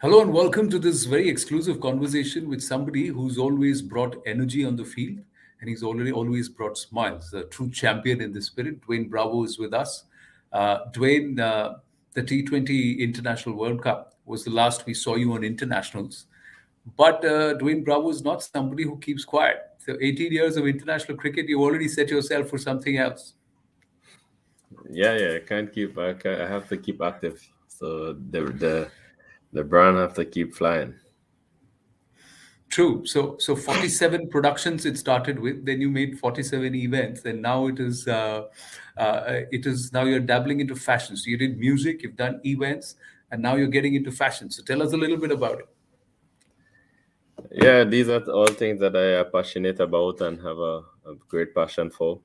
Hello and welcome to this very exclusive conversation with somebody who's always brought energy on the field and he's already always brought smiles. A true champion in the spirit. Dwayne Bravo is with us. Dwayne, the T20 International World Cup was the last we saw you on internationals. But Dwayne Bravo is not somebody who keeps quiet. So 18 years of international cricket, you already set yourself for something else. Yeah, I can't keep. I have to keep active. So the brand have to keep flying. True. So 47 productions it started with. Then you made 47 events. Then now it is now you're dabbling into fashion. So you did music, you've done events, and now you're getting into fashion. So tell us a little bit about it. Yeah, these are all things that I am passionate about and have a great passion for,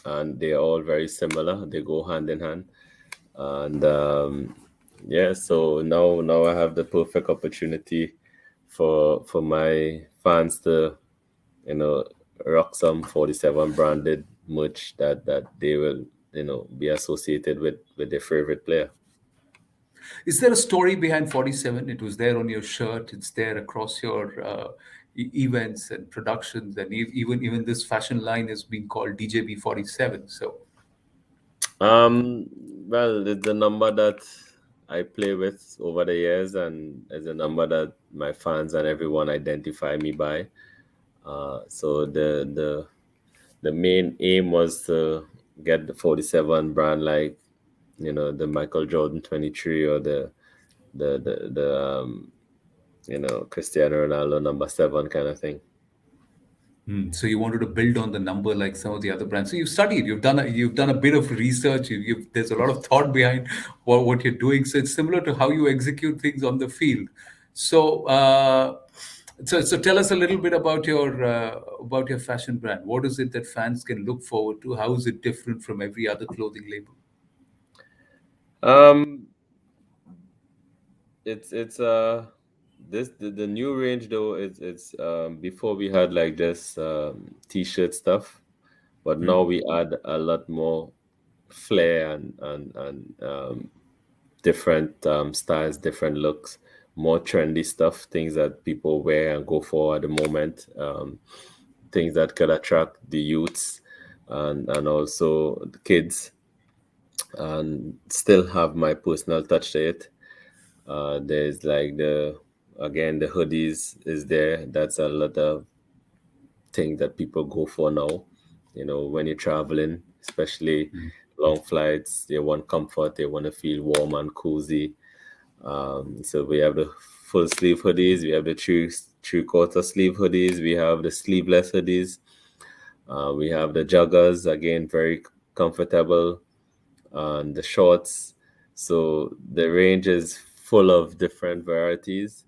and they are all very similar. They go hand in hand, and yeah. So now I have the perfect opportunity for my fans to rock some 47 branded merch that they will be associated with their favorite player. Is there a story behind 47? It was there on your shirt. It's there across your events and productions, and even this fashion line is being called DJB 47. So Um, well, it's a number that I play with over the years, and it's a number that my fans and everyone identify me by. So the main aim was to get the 47 brand, like the Michael Jordan 23, or the Cristiano Ronaldo number 7 kind of thing. So you wanted to build on the number like some of the other brands. So you've studied, you've done a bit of research. There's a lot of thought behind what you're doing. So it's similar to how you execute things on the field. So so tell us a little bit about your fashion brand. What is it that fans can look forward to? How is it different from every other clothing label? Um, it's the new range though. It's before we had like just t-shirt stuff, but now Hmm. we add a lot more flair and different styles, different looks, more trendy stuff, things that people wear and go for at the moment, things that could attract the youths and also the kids, and still have my personal touch to it. There's like the hoodies is there. That's a lot of thing that people go for now. When you're traveling, especially long flights, they want comfort, they want to feel warm and cozy. So we have the full sleeve hoodies, we have the three-quarter sleeve hoodies, we have the sleeveless hoodies, we have the joggers, again, very comfortable, and the shorts. So the range is full of different varieties,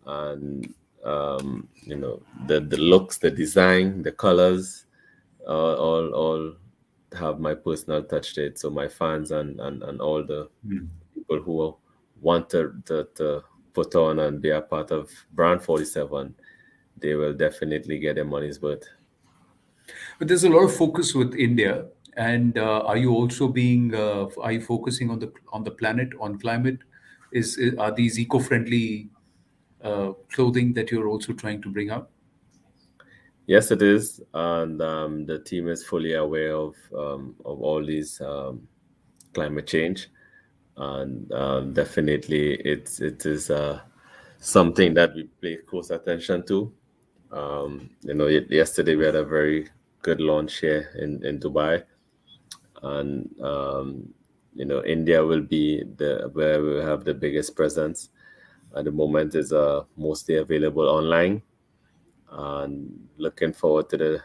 and the looks, the design, the colors, all have my personal touch to it. So my fans and all the people who want to put on and be a part of Brand 47, they will definitely get their money's worth. But there's a lot of focus with India. And are you focusing on the planet, on climate? Are these eco-friendly clothing that you're also trying to bring out? Yes, it is, and the team is fully aware of all these climate change, and definitely it is something that we pay close attention to. Yesterday we had a very good launch here in Dubai, and India will be the where we have the biggest presence at the moment. Is mostly available online, and looking forward to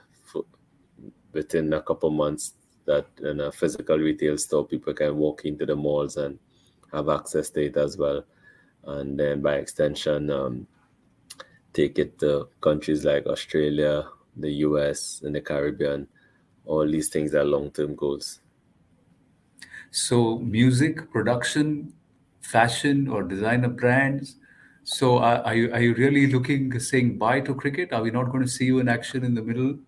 within a couple months that in a physical retail store people can walk into the malls and have access to it as well, and then by extension take it to countries like Australia, the US, and the Caribbean. All these things are long-term goals. So music, production, fashion, or designer brands. So are you really looking saying bye to cricket? Are we not going to see you in action in the middle?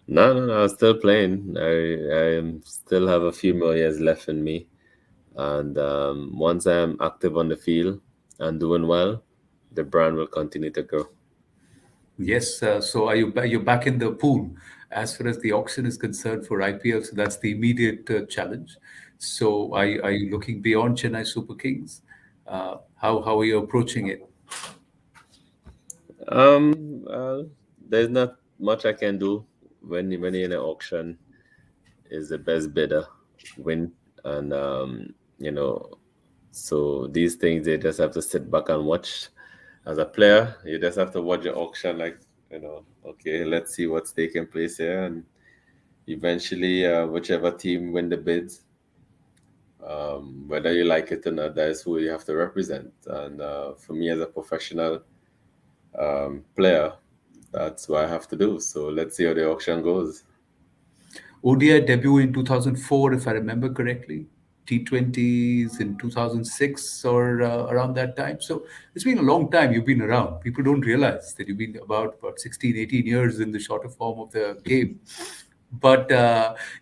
No, I'm still playing. I still have a few more years left in me, and once I'm active on the field, and doing well, the brand will continue to grow. Yes. So are you're back in the pool as far as the auction is concerned for IPL? So that's the immediate challenge. So are you looking beyond Chennai Super Kings? How are you approaching it? There's not much I can do when you're in an auction. Is the best bidder win, and so these things they just have to sit back and watch. As a player, you just have to watch the auction, like okay, let's see what's taking place here, and eventually, whichever team win the bids, whether you like it or not, that is who you have to represent. And for me as a professional player, that's what I have to do. So let's see how the auction goes. ODI debut in 2004, if I remember correctly. T20s in 2006 or around that time. So it's been a long time you've been around. People don't realize that you've been about 16, 18 years in the shorter form of the game. But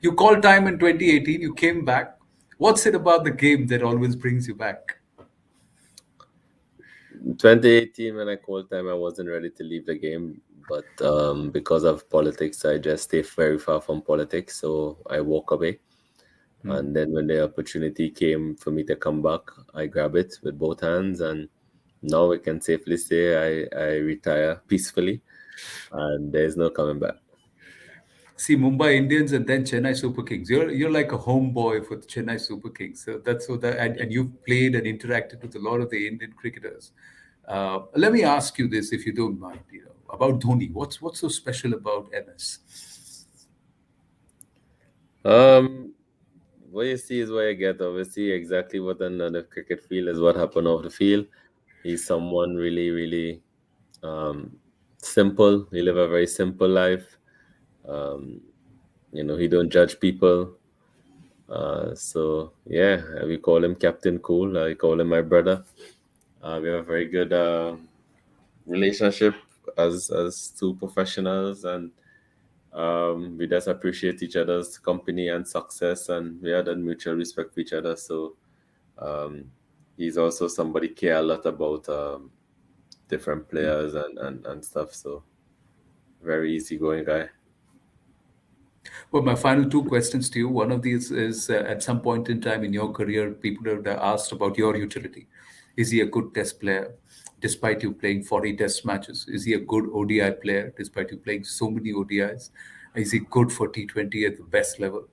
you called time in 2018, you came back. What's it about the game that always brings you back? 2018, when I called time, I wasn't ready to leave the game, but because of politics, I just stay very far from politics, so I walk away. And then when the opportunity came for me to come back, I grab it with both hands, and now we can safely say I retire peacefully, and there's no coming back. See Mumbai Indians and then Chennai Super Kings. You're like a homeboy for the Chennai Super Kings. So that's so that and you've played and interacted with a lot of the Indian cricketers. Let me ask you this, if you don't mind, about Dhoni. What's so special about MS? Um, what you see is what you get. Obviously, exactly what on the cricket field is what happened off the field. He's someone really, really um, simple. He live a very simple life. Um, he don't judge people. So yeah, we call him Captain Cool. I call him my brother. We have a very good relationship as two professionals, and we just appreciate each other's company and success, and we had a mutual respect for each other. So um, he's also somebody care a lot about different players and stuff. So very easygoing guy. Well, my final two questions to you. One of these is at some point in time in your career, people have asked about your utility. Is he a good test player despite you playing 40 test matches? Is he a good ODI player despite you playing so many ODIs? Is he good for T20 at the best level?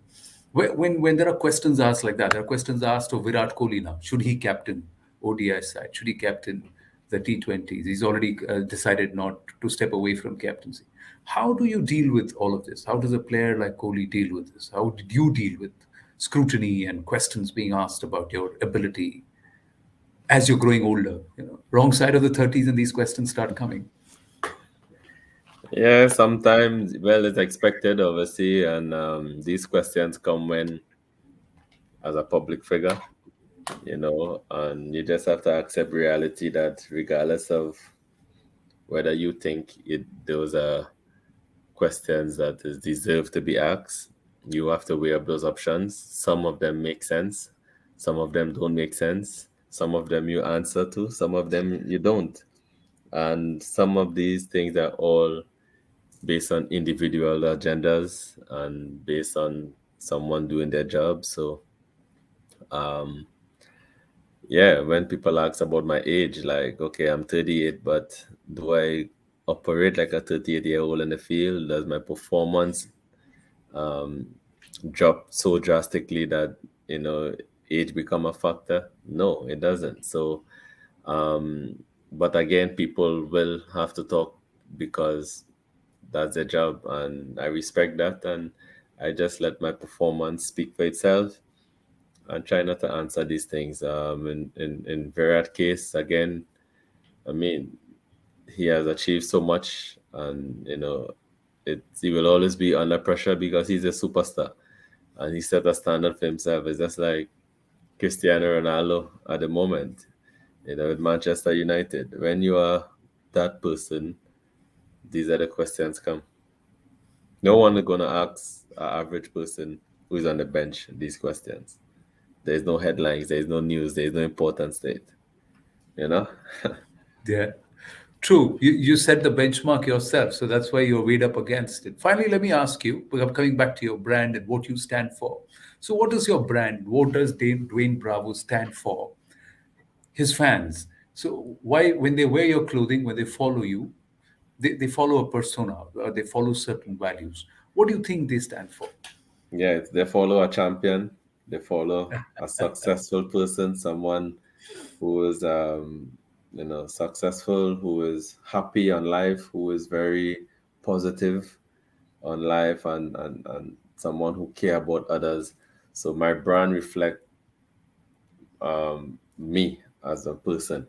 When there are questions asked like that, there are questions asked of Virat Kohli now. Should he captain ODI side? Should he captain the T20s? He's already decided not to step away from captaincy. How do you deal with all of this? How does a player like Kohli deal with this? How did you deal with scrutiny and questions being asked about your ability as you're growing older? Wrong side of the 30s, and these questions start coming. Yeah, sometimes, well, it's expected, obviously, and these questions come when, as a public figure, and you just have to accept reality that regardless of whether you think those are questions that is deserve to be asked, you have to weigh up those options. Some of them make sense, some of them don't make sense, some of them you answer to, some of them you don't. And some of these things are all based on individual agendas and based on someone doing their job. So um yeah, when people ask about my age, like, okay, I'm 38, but do I operate like a 38-year-old in the field? Does my performance um drop so drastically that age become a factor? No, it doesn't. So but again, people will have to talk because that's their job, and I respect that, and I just let my performance speak for itself and try not to answer these things. In Virat case, again, I mean, he has achieved so much, and he will always be under pressure because he's a superstar, and he set a standard for himself. It's just like Cristiano Ronaldo at the moment, with Manchester United. When you are that person, these are the questions come. No one is gonna ask an average person who is on the bench these questions. There's no headlines, there's no news, there's no importance to it. you know. Yeah. True. You set the benchmark yourself, so that's why you're weighed up against it. Finally, let me ask you, because I'm coming back to your brand and what you stand for. So, what is your brand? What does Dwayne Bravo stand for? His fans. So, why, when they wear your clothing, when they follow you, they follow a persona, or they follow certain values. What do you think they stand for? Yeah, they follow a champion. They follow a successful person, someone who is, successful, who is happy on life, who is very positive on life, and someone who care about others. So my brand reflect me as a person,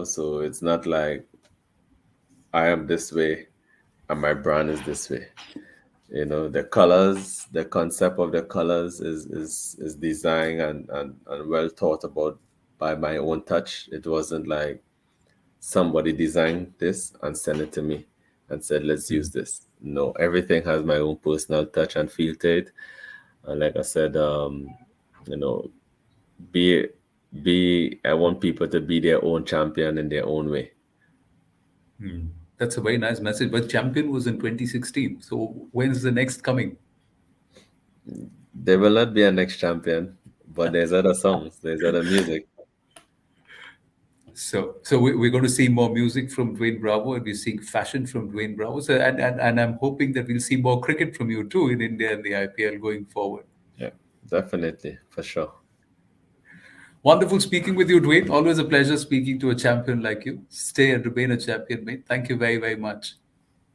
So it's not like I am this way and my brand is this way. The colors, the concept of the colors is designed and well thought about by my own touch. It wasn't like somebody designed this and sent it to me and said, let's use this. No, everything has my own personal touch and feel to it. And like I said, you know, be I want people to be their own champion in their own way. That's a very nice message. But Champion was in 2016. So, when's the next coming? There will not be a next champion, but there's other songs, there's other music. So we're going to see more music from Dwayne Bravo, and we're seeing fashion from Dwayne Bravo. So, and I'm hoping that we'll see more cricket from you too in India and the IPL going forward. Yeah, definitely, for sure. Wonderful speaking with you, Dwayne. Always a pleasure speaking to a champion like you. Stay and remain a champion, mate. Thank you very, very much.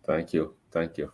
Thank you. Thank you.